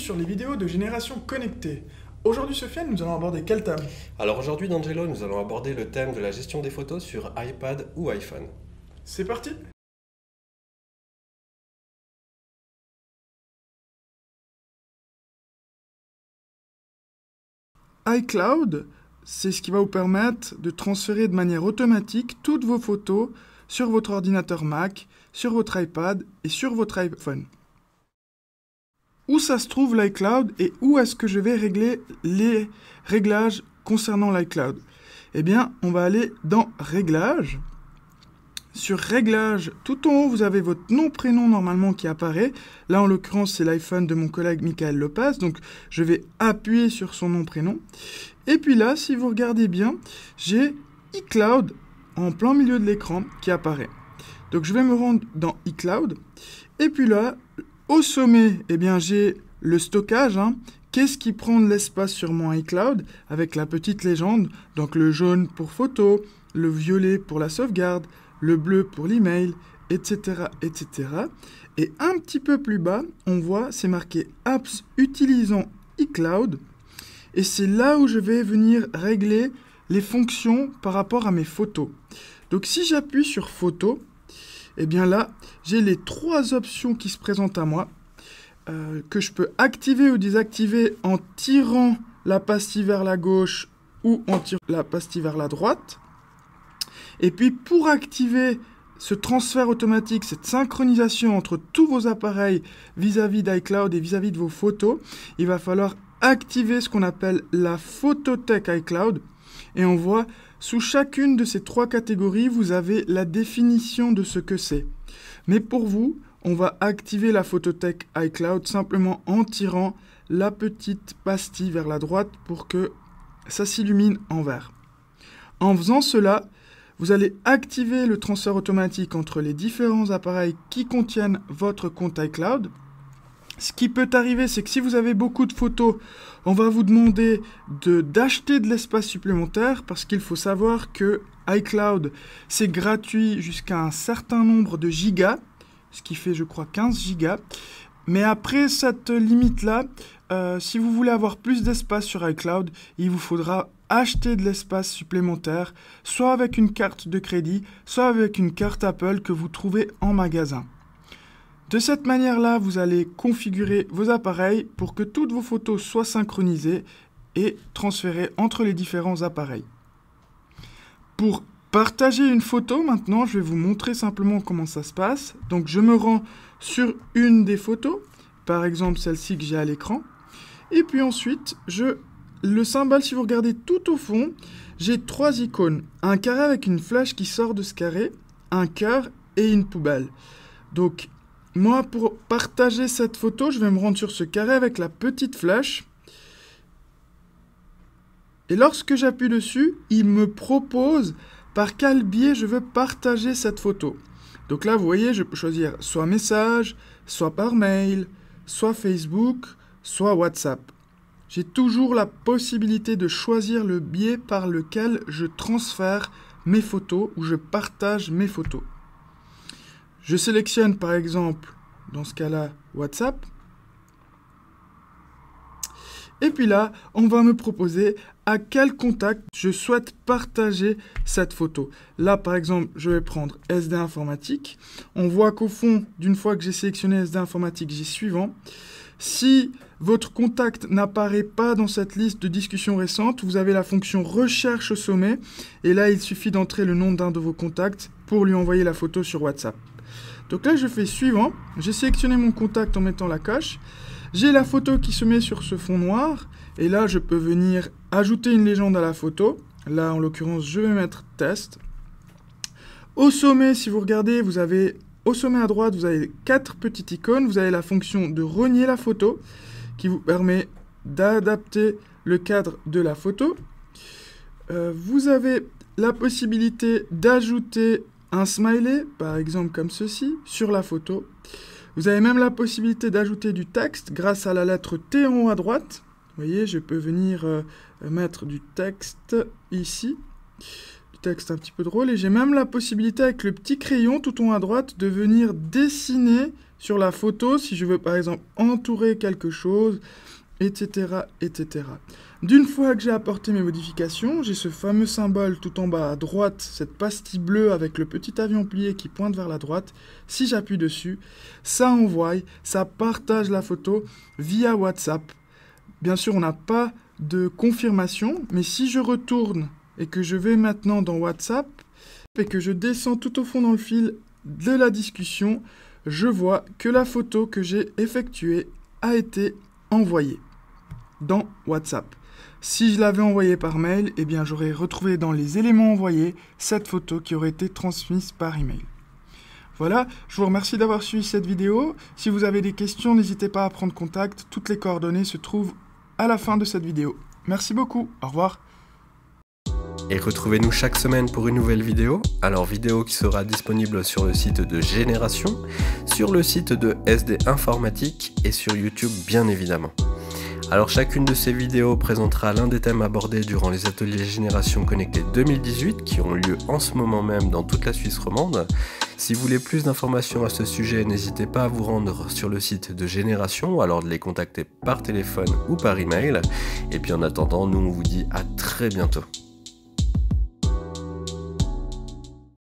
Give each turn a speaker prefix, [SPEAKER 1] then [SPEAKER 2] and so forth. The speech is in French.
[SPEAKER 1] sur les vidéos de génération connectée. Aujourd'hui, Sofiane, nous allons aborder quel thème?
[SPEAKER 2] Alors aujourd'hui, D'Angelo, nous allons aborder le thème de la gestion des photos sur iPad ou iPhone.
[SPEAKER 1] C'est parti! iCloud, c'est ce qui va vous permettre de transférer de manière automatique toutes vos photos sur votre ordinateur Mac, sur votre iPad et sur votre iPhone. Où ça se trouve l'iCloud et où est-ce que je vais régler les réglages concernant l'iCloud? Eh bien, on va aller dans Réglages. Sur Réglages, tout en haut, vous avez votre nom, prénom normalement qui apparaît. Là, en l'occurrence, c'est l'iPhone de mon collègue Michael Lopez. Donc, je vais appuyer sur son nom, prénom. Et puis là, si vous regardez bien, j'ai iCloud en plein milieu de l'écran qui apparaît. Donc, je vais me rendre dans iCloud. Et puis là, au sommet, eh bien, j'ai le stockage. Qu'est-ce qui prend de l'espace sur mon iCloud avec la petite légende? Donc, le jaune pour photo, le violet pour la sauvegarde, le bleu pour l'email, etc., etc. Et un petit peu plus bas, on voit, c'est marqué Apps utilisant iCloud. Et c'est là où je vais venir régler les fonctions par rapport à mes photos. Donc si j'appuie sur Photos, et bien là, j'ai les trois options qui se présentent à moi, que je peux activer ou désactiver en tirant la pastille vers la gauche ou en tirant la pastille vers la droite. Et puis pour activer ce transfert automatique, cette synchronisation entre tous vos appareils vis-à-vis d'iCloud et vis-à-vis de vos photos, il va falloir activer ce qu'on appelle la photothèque iCloud. Et on voit sous chacune de ces trois catégories, vous avez la définition de ce que c'est. Mais pour vous, on va activer la photothèque iCloud simplement en tirant la petite pastille vers la droite pour que ça s'illumine en vert. En faisant cela, vous allez activer le transfert automatique entre les différents appareils qui contiennent votre compte iCloud. Ce qui peut arriver, c'est que si vous avez beaucoup de photos, on va vous demander d'acheter de l'espace supplémentaire parce qu'il faut savoir que iCloud, c'est gratuit jusqu'à un certain nombre de gigas, ce qui fait, je crois, 15 gigas. Mais après cette limite-là, si vous voulez avoir plus d'espace sur iCloud, il vous faudra acheter de l'espace supplémentaire, soit avec une carte de crédit, soit avec une carte Apple que vous trouvez en magasin. De cette manière-là, vous allez configurer vos appareils pour que toutes vos photos soient synchronisées et transférées entre les différents appareils. Pour partager une photo, maintenant, je vais vous montrer simplement comment ça se passe. Donc, je me rends sur une des photos, par exemple celle-ci que j'ai à l'écran. Et puis ensuite, le symbole, si vous regardez tout au fond, j'ai trois icônes. Un carré avec une flèche qui sort de ce carré, un cœur et une poubelle. Donc, moi, pour partager cette photo, je vais me rendre sur ce carré avec la petite flèche. Et lorsque j'appuie dessus, il me propose par quel biais je veux partager cette photo. Donc là, vous voyez, je peux choisir soit message, soit par mail, soit Facebook, soit WhatsApp. J'ai toujours la possibilité de choisir le biais par lequel je transfère mes photos ou je partage mes photos. Je sélectionne par exemple, dans ce cas-là, WhatsApp. Et puis là, on va me proposer à quel contact je souhaite partager cette photo. Là, par exemple, je vais prendre SD informatique. On voit qu'au fond, d'une fois que j'ai sélectionné SD informatique, j'ai suivant. Si votre contact n'apparaît pas dans cette liste de discussions récentes, vous avez la fonction recherche au sommet. Et là, il suffit d'entrer le nom d'un de vos contacts pour lui envoyer la photo sur WhatsApp. Donc là, je fais suivant. J'ai sélectionné mon contact en mettant la coche. J'ai la photo qui se met sur ce fond noir. Et là, je peux venir ajouter une légende à la photo. Là, en l'occurrence, je vais mettre test. Au sommet, si vous regardez, vous avez au sommet à droite, vous avez 4 petites icônes. Vous avez la fonction de renier la photo qui vous permet d'adapter le cadre de la photo. Vous avez la possibilité d'ajouter un smiley, par exemple comme ceci, sur la photo. Vous avez même la possibilité d'ajouter du texte grâce à la lettre T en haut à droite. Vous voyez, je peux venir mettre du texte ici. Du texte un petit peu drôle. Et j'ai même la possibilité avec le petit crayon tout en haut à droite de venir dessiner sur la photo si je veux par exemple entourer quelque chose, etc., etc. D'une fois que j'ai apporté mes modifications, j'ai ce fameux symbole tout en bas à droite, cette pastille bleue avec le petit avion plié qui pointe vers la droite. Si j'appuie dessus, ça envoie, ça partage la photo via WhatsApp. Bien sûr, on n'a pas de confirmation, mais si je retourne et que je vais maintenant dans WhatsApp et que je descends tout au fond dans le fil de la discussion, je vois que la photo que j'ai effectuée a été envoyée dans WhatsApp. Si je l'avais envoyée par mail, eh bien j'aurais retrouvé dans les éléments envoyés cette photo qui aurait été transmise par email. Voilà, je vous remercie d'avoir suivi cette vidéo. Si vous avez des questions, n'hésitez pas à prendre contact. Toutes les coordonnées se trouvent à la fin de cette vidéo. Merci beaucoup, au revoir.
[SPEAKER 2] Et retrouvez-nous chaque semaine pour une nouvelle vidéo. Alors vidéo qui sera disponible sur le site de Génération, sur le site de SD Informatique et sur YouTube bien évidemment. Alors chacune de ces vidéos présentera l'un des thèmes abordés durant les ateliers Génération Connectée 2018 qui ont lieu en ce moment même dans toute la Suisse romande. Si vous voulez plus d'informations à ce sujet, n'hésitez pas à vous rendre sur le site de Génération ou alors de les contacter par téléphone ou par email. Et puis en attendant, nous on vous dit à très bientôt.